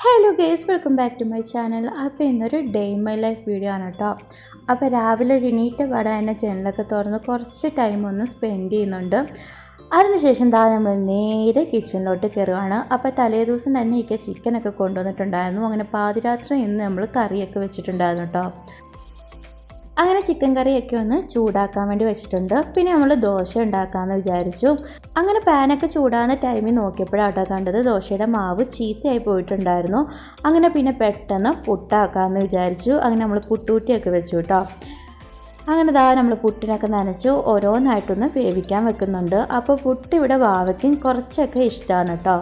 Hello guys, welcome back to my channel. അപ്പോൾ ഇന്നൊരു day in my life video ആണ് കേട്ടോ. അപ്പോൾ രാവിലെ എണീറ്റ പാടെ തന്നെ ജനലൊക്കെ തുറന്ന് കുറച്ച് ടൈം ഒന്ന് സ്പെൻഡ് ചെയ്യുന്നുണ്ട്. അതിനുശേഷം നമ്മൾ നേരെ കിച്ചണിലോട്ട് കയറുകയാണ്. അപ്പോൾ തലേ ദിവസം തന്നെ ചിക്കനൊക്കെ കൊണ്ടുവന്നിട്ടുണ്ടായിരുന്നു. അങ്ങനെ പാതിരാത്രി ഇന്ന് നമ്മൾ കറിയൊക്കെ വെച്ചിട്ടുണ്ടായിരുന്നു കേട്ടോ. അങ്ങനെ ചിക്കൻ കറിയൊക്കെ ഒന്ന് ചൂടാക്കാൻ വേണ്ടി വെച്ചിട്ടുണ്ട്. പിന്നെ നമ്മൾ ദോശ ഉണ്ടാക്കാമെന്ന് വിചാരിച്ചു. അങ്ങനെ പാനൊക്കെ ചൂടാകുന്ന ടൈമിൽ നോക്കിയപ്പോഴാട്ടോ കണ്ടത് ദോശയുടെ മാവ് ചീത്തയായി പോയിട്ടുണ്ടായിരുന്നു. അങ്ങനെ പിന്നെ പെട്ടെന്ന് പുട്ടാക്കാമെന്ന് വിചാരിച്ചു. അങ്ങനെ നമ്മൾ പുട്ടൂട്ടിയൊക്കെ വെച്ചു കേട്ടോ. അങ്ങനെ നമ്മൾ പുട്ടിനൊക്കെ നനച്ചു ഓരോന്നായിട്ടൊന്ന് വേവിക്കാൻ വെക്കുന്നുണ്ട്. അപ്പോൾ പുട്ട് ഇവിടെ വാവയ്ക്കും കുറച്ചൊക്കെ ഇഷ്ടമാണ് കേട്ടോ.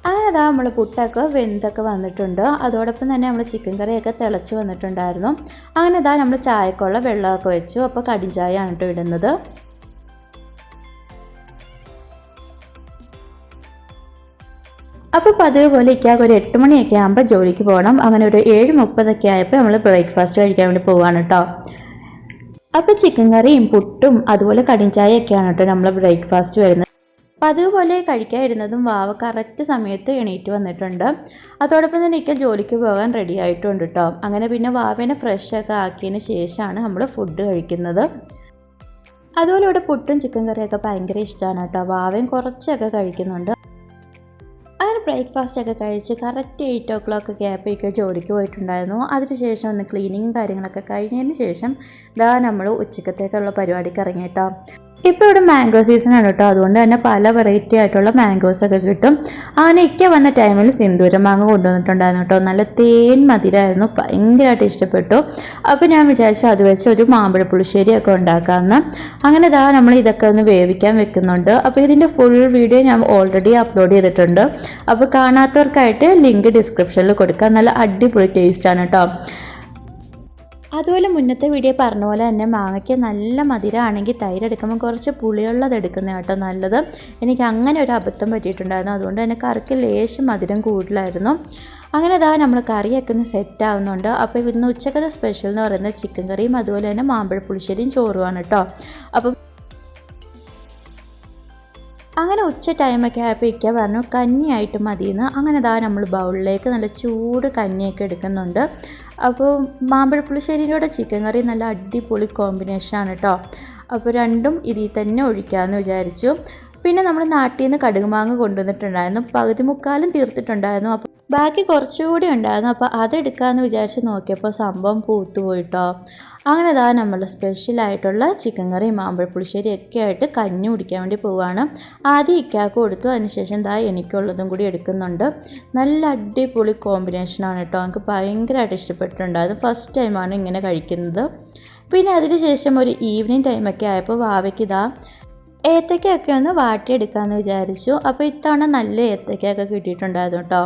അങ്ങനെ നമ്മൾ പുട്ടൊക്കെ വെന്തൊക്കെ വന്നിട്ടുണ്ട്. അതോടൊപ്പം തന്നെ നമ്മൾ ചിക്കൻ കറിയൊക്കെ തിളച്ച് വന്നിട്ടുണ്ടായിരുന്നു. അങ്ങനെ നമ്മൾ ചായക്കുള്ള വെള്ളമൊക്കെ വെച്ചു. അപ്പോൾ കടിഞ്ചായയാണ് കേട്ടോ ഇടുന്നത്. അപ്പോൾ പതിവ് പോലെ ഒരു 8 മണിയൊക്കെ ആകുമ്പോൾ ജോലിക്ക് പോകണം. അങ്ങനെ ഒരു 7:30 ആയപ്പോൾ നമ്മൾ ബ്രേക്ക്ഫാസ്റ്റ് കഴിക്കാൻ വേണ്ടി പോവാണ് കേട്ടോ. അപ്പോൾ ചിക്കൻ കറിയും പുട്ടും അതുപോലെ കടിഞ്ചായയൊക്കെയാണ് കേട്ടോ നമ്മൾ ബ്രേക്ക്ഫാസ്റ്റ് വരുന്നത്. അപ്പം അതുപോലെ കഴിക്കാതിരുന്നതും വാവ കറക്റ്റ് സമയത്ത് എണീറ്റ് വന്നിട്ടുണ്ട്. അതോടൊപ്പം തന്നെ ജോലിക്ക് പോകാൻ റെഡി ആയിട്ടുണ്ട് കേട്ടോ. അങ്ങനെ പിന്നെ വാവേനെ ഫ്രഷൊക്കെ ആക്കിയതിന് ശേഷമാണ് നമ്മൾ ഫുഡ് കഴിക്കുന്നത്. അതുപോലെ ഇവിടെ പുട്ടും ചിക്കൻ കറിയൊക്കെ ഭയങ്കര ഇഷ്ടമാണ് കേട്ടോ. വാവയും കുറച്ചൊക്കെ കഴിക്കുന്നുണ്ട്. അങ്ങനെ ബ്രേക്ക്ഫാസ്റ്റൊക്കെ കഴിച്ച് കറക്റ്റ് 8 o'clock ആയപ്പോൾ ജോലിക്ക് പോയിട്ടുണ്ടായിരുന്നു. അതിനുശേഷം ഒന്ന് ക്ലീനിങ്ങും കാര്യങ്ങളൊക്കെ കഴിഞ്ഞതിന് ശേഷം നമ്മൾ ഉച്ചക്കത്തേക്കുള്ള പരിപാടിക്ക് ഇറങ്ങി കേട്ടോ. ഇപ്പോൾ ഇവിടെ മാംഗോ സീസണാണ് കേട്ടോ. അതുകൊണ്ട് തന്നെ പല വെറൈറ്റി ആയിട്ടുള്ള മാംഗോസൊക്കെ കിട്ടും. അങ്ങനെ വന്ന ടൈമിൽ സിന്ദൂരം മാങ്ങ കൊണ്ടുവന്നിട്ടുണ്ടായിരുന്നു കേട്ടോ. നല്ല തേൻ മധുരമായിരുന്നു, ഭയങ്കരമായിട്ട് ഇഷ്ടപ്പെട്ടു. അപ്പോൾ ഞാൻ വിചാരിച്ചു അത് വെച്ച് ഒരു മാമ്പഴ പുളിശ്ശേരിയൊക്കെ ഉണ്ടാക്കാമെന്ന്. അങ്ങനെ നമ്മൾ ഇതൊക്കെ ഒന്ന് വേവിക്കാൻ വെക്കുന്നുണ്ട്. അപ്പോൾ ഇതിൻ്റെ ഫുൾ വീഡിയോ ഞാൻ ഓൾറെഡി അപ്ലോഡ് ചെയ്തിട്ടുണ്ട്. അപ്പോൾ കാണാത്തവർക്കായിട്ട് ലിങ്ക് ഡിസ്ക്രിപ്ഷനിൽ കൊടുക്കാം. നല്ല അടിപൊളി ടേസ്റ്റാണ് കേട്ടോ. അതുപോലെ മുന്നത്തെ വീഡിയോ പറഞ്ഞ പോലെ തന്നെ മാങ്ങയ്ക്ക് നല്ല മധുരമാണെങ്കിൽ തൈര് എടുക്കുമ്പോൾ കുറച്ച് പുളിയുള്ളത് എടുക്കുന്ന കേട്ടോ നല്ലത്. എനിക്ക് അങ്ങനെ ഒരു അബദ്ധം പറ്റിയിട്ടുണ്ടായിരുന്നു. അതുകൊണ്ട് തന്നെ കറിക്ക് ലേശം മധുരം കൂടുതലായിരുന്നു. അങ്ങനെ നമ്മൾ കറിയൊക്കെ ഒന്ന് സെറ്റ് ആവുന്നുണ്ട്. അപ്പോൾ ഇന്ന് ഉച്ചക്കത്തെ സ്പെഷ്യൽ എന്ന് പറയുന്നത് ചിക്കൻ കറിയും അതുപോലെ തന്നെ മാമ്പഴ പുളിശ്ശേരിയും ചോറുമാണ് കേട്ടോ. അപ്പോൾ അങ്ങനെ ഉച്ച ടൈമൊക്കെ ആയപ്പോൾ പറഞ്ഞു കഞ്ഞിയായിട്ട് മതിയെന്ന്. അങ്ങനെ നമ്മൾ ബൗളിലേക്ക് നല്ല ചൂട് കഞ്ഞിയൊക്കെ എടുക്കുന്നുണ്ട്. അപ്പോൾ മാമ്പഴ പുളിശ്ശേരിയുടെ ചിക്കൻ കറി നല്ല അടിപൊളി കോമ്പിനേഷനാണ് കേട്ടോ. അപ്പോൾ രണ്ടും ഇതിൽ തന്നെ ഒഴിക്കാമെന്ന് വിചാരിച്ചു. പിന്നെ നമ്മൾ നാട്ടിൽ നിന്ന് കടുകുമാങ്ങ കൊണ്ടുവന്നിട്ടുണ്ടായിരുന്നു. പകുതി മുക്കാലും തീർത്തിട്ടുണ്ടായിരുന്നു. അപ്പോൾ ബാക്കി കുറച്ചുകൂടി ഉണ്ടായിരുന്നു. അപ്പോൾ അതെടുക്കാമെന്ന് വിചാരിച്ച് നോക്കിയപ്പോൾ സംഭവം പൂത്തുപോയിട്ടോ. അങ്ങനെ നമ്മൾ സ്പെഷ്യലായിട്ടുള്ള ചിക്കൻ കറി മാമ്പഴ പുളിശ്ശേരി ഒക്കെ ആയിട്ട് കഞ്ഞി കുടിക്കാൻ വേണ്ടി പോവുകയാണ്. ആദ്യം ഇക്കാക്ക് കൊടുത്തു, അതിനുശേഷം എനിക്കുള്ളതും കൂടി എടുക്കുന്നുണ്ട്. നല്ല അടിപൊളി കോമ്പിനേഷനാണ് കേട്ടോ. എനിക്ക് ഭയങ്കരമായിട്ട് ഇഷ്ടപ്പെട്ടിട്ടുണ്ട്. അത് ഫസ്റ്റ് ടൈമാണ് ഇങ്ങനെ കഴിക്കുന്നത്. പിന്നെ അതിനുശേഷം ഒരു ഈവനിങ് ടൈമൊക്കെ ആയപ്പോൾ വാവയ്ക്ക് ഏത്തക്കയൊക്കെ ഒന്ന് വാട്ടിയെടുക്കാമെന്ന് വിചാരിച്ചു. അപ്പോൾ ഇത്തവണ നല്ല ഏത്തക്കയൊക്കെ കിട്ടിയിട്ടുണ്ടായിരുന്നു കേട്ടോ.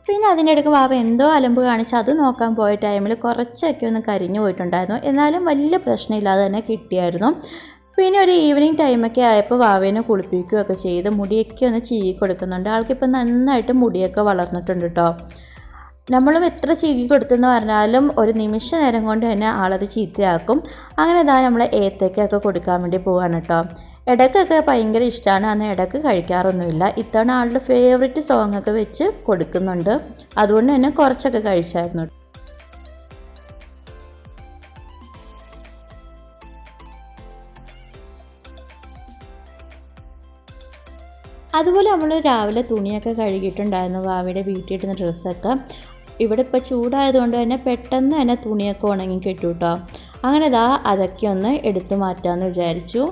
പിന്നെ അതിനിടയ്ക്ക് വാവ എന്തോ അലമ്പ് കാണിച്ച് അത് നോക്കാൻ പോയ ടൈമിൽ കുറച്ചൊക്കെ ഒന്ന് കരിഞ്ഞു പോയിട്ടുണ്ടായിരുന്നു. എന്നാലും വലിയ പ്രശ്നമില്ലാതെ തന്നെ കിട്ടിയായിരുന്നു. പിന്നെ ഒരു ഈവനിങ് ടൈമൊക്കെ ആയപ്പോൾ വാവേനെ കുളിപ്പിക്കുകയൊക്കെ ചെയ്ത് മുടിയൊക്കെ ഒന്ന് ചീകി കൊടുക്കുന്നുണ്ട്. ആൾക്കിപ്പോൾ നന്നായിട്ട് മുടിയൊക്കെ വളർന്നിട്ടുണ്ട് കേട്ടോ. നമ്മളും എത്ര ചീകി കൊടുത്തെന്ന് പറഞ്ഞാലും ഒരു നിമിഷ നേരം കൊണ്ട് തന്നെ ആളത് ചീത്തയാക്കും. അങ്ങനെ നമ്മൾ ഏത്തക്കൊക്കെ കൊടുക്കാൻ വേണ്ടി പോവാണ് കേട്ടോ. ഇടയ്ക്കൊക്കെ ഭയങ്കര ഇഷ്ടമാണ്. അന്ന് ഇടയ്ക്ക് കഴിക്കാറൊന്നുമില്ല. ഇത്തവണ ആളുടെ ഫേവറേറ്റ് സോങ്ങൊക്കെ വെച്ച് കൊടുക്കുന്നുണ്ട്. അതുകൊണ്ട് തന്നെ കുറച്ചൊക്കെ കഴിച്ചായിരുന്നു. അതുപോലെ നമ്മൾ രാവിലെ തുണിയൊക്കെ കഴുകിയിട്ടുണ്ടായിരുന്നു. വാവയുടെ വീട്ടിൽ ഇടുന്ന ഡ്രസ്സൊക്കെ. ഇവിടെ ഇപ്പോൾ ചൂടായതുകൊണ്ട് തന്നെ പെട്ടെന്ന് തന്നെ തുണിയൊക്കെ ഉണങ്ങി കിട്ടും കേട്ടോ. അങ്ങനെ അതൊക്കെ ഒന്ന് എടുത്തു മാറ്റാമെന്ന് വിചാരിച്ചു.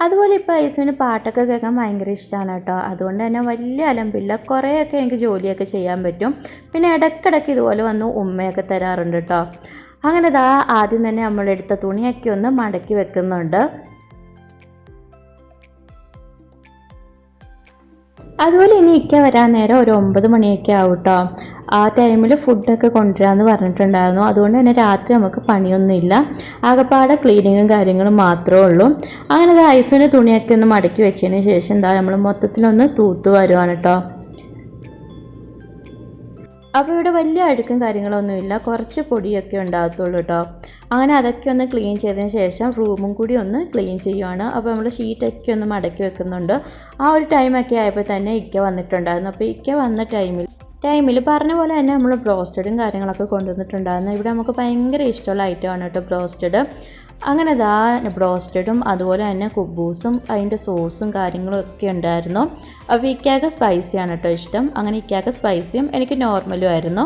അതുപോലെ ഇപ്പോൾ ഐസുവിന് പാട്ടൊക്കെ കേൾക്കാൻ ഭയങ്കര ഇഷ്ടമാണ് കേട്ടോ. അതുകൊണ്ട് തന്നെ വലിയ അലമ്പില്ല, കുറേയൊക്കെ എനിക്ക് ജോലിയൊക്കെ ചെയ്യാൻ പറ്റും. പിന്നെ ഇടയ്ക്കിടയ്ക്ക് ഇതുപോലെ വന്ന് ഉമ്മയൊക്കെ തരാറുണ്ട് കേട്ടോ. അങ്ങനെ ആദ്യം തന്നെ നമ്മളെടുത്ത തുണിയൊക്കെ ഒന്ന് മടക്കി വെക്കുന്നുണ്ട്. അതുപോലെ ഇനി ഇക്ക വരാൻ നേരം ഒരു 9 മണിയൊക്കെ ആവും കേട്ടോ. ആ ടൈമിൽ ഫുഡൊക്കെ കൊണ്ടുവരാമെന്ന് പറഞ്ഞിട്ടുണ്ടായിരുന്നു. അതുകൊണ്ട് തന്നെ രാത്രി നമുക്ക് പണിയൊന്നുമില്ല, ആകെപ്പാടെ ക്ലീനിങ്ങും കാര്യങ്ങളും മാത്രമേ ഉള്ളൂ. അങ്ങനെ ഐസിന് തുണിയൊക്കെ ഒന്ന് മടക്കി വെച്ചതിന് ശേഷം എന്താ നമ്മൾ മൊത്തത്തിലൊന്ന് തൂത്ത് വരുവാണ് കേട്ടോ. അപ്പോൾ ഇവിടെ വലിയ അഴുക്കും കാര്യങ്ങളൊന്നുമില്ല, കുറച്ച് പൊടിയൊക്കെ ഉണ്ടാകത്തുള്ളൂ കേട്ടോ. അങ്ങനെ അതൊക്കെ ഒന്ന് ക്ലീൻ ചെയ്തതിന് ശേഷം റൂമും കൂടി ഒന്ന് ക്ലീൻ ചെയ്യുവാണ്. അപ്പോൾ നമ്മൾ ഷീറ്റൊക്കെ ഒന്ന് മടക്കി വെക്കുന്നുണ്ട്. ആ ഒരു ടൈമൊക്കെ ആയപ്പോൾ തന്നെ ഇക്ക വന്നിട്ടുണ്ടായിരുന്നു. അപ്പോൾ ഇക്ക വന്ന ടൈമിൽ പറഞ്ഞ പോലെ തന്നെ നമ്മൾ ബ്രോസ്റ്റഡും കാര്യങ്ങളൊക്കെ കൊണ്ടുവന്നിട്ടുണ്ടായിരുന്നു. ഇവിടെ നമുക്ക് ഭയങ്കര ഇഷ്ടമുള്ള ഐറ്റമാണ് കേട്ടോ ബ്രോസ്റ്റഡ്. അങ്ങനെ ബ്രോസ്റ്റഡും അതുപോലെ തന്നെ കുബൂസും അതിൻ്റെ സോസും കാര്യങ്ങളും ഒക്കെ ഉണ്ടായിരുന്നു. അപ്പോൾ ഇക്കയൊക്കെ സ്പൈസിയാണ് കേട്ടോ ഇഷ്ടം. അങ്ങനെ ഇക്കയൊക്കെ സ്പൈസിയും എനിക്ക് നോർമലും ആയിരുന്നു.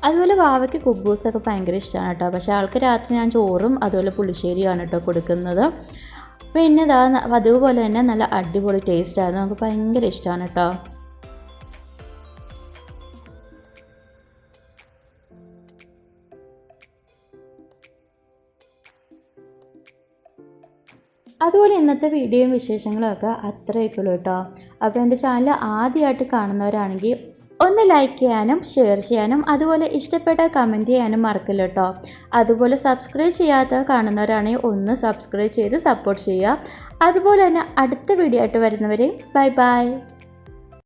അതുപോലെ വാവയ്ക്ക് കുബൂസൊക്കെ ഭയങ്കര ഇഷ്ടമാണ് കേട്ടോ. പക്ഷേ ആൾക്ക് രാത്രി ഞാൻ ചോറും അതുപോലെ പുളിശ്ശേരിയാണ് കേട്ടോ കൊടുക്കുന്നത്. പിന്നെ അതുപോലെ തന്നെ നല്ല അടിപൊളി ടേസ്റ്റായിരുന്നു, നമുക്ക് ഭയങ്കര ഇഷ്ടമാണ് കേട്ടോ. അതുപോലെ ഇന്നത്തെ വീഡിയോയും വിശേഷങ്ങളൊക്കെ അത്രയൊക്കെയുള്ളൂ കേട്ടോ. അപ്പോൾ എൻ്റെ ചാനൽ ആദ്യമായിട്ട് കാണുന്നവരാണെങ്കിൽ ഒന്ന് ലൈക്ക് ചെയ്യാനും ഷെയർ ചെയ്യാനും അതുപോലെ ഇഷ്ടപ്പെട്ട കമൻറ്റ് ചെയ്യാനും മറക്കില്ല കേട്ടോ. അതുപോലെ സബ്സ്ക്രൈബ് ചെയ്യാത്ത കാണുന്നവരാണെങ്കിൽ ഒന്ന് സബ്സ്ക്രൈബ് ചെയ്ത് സപ്പോർട്ട് ചെയ്യുക. അതുപോലെ തന്നെ അടുത്ത വീഡിയോ ആയിട്ട് വരുന്നവരെയും ബൈ ബൈ.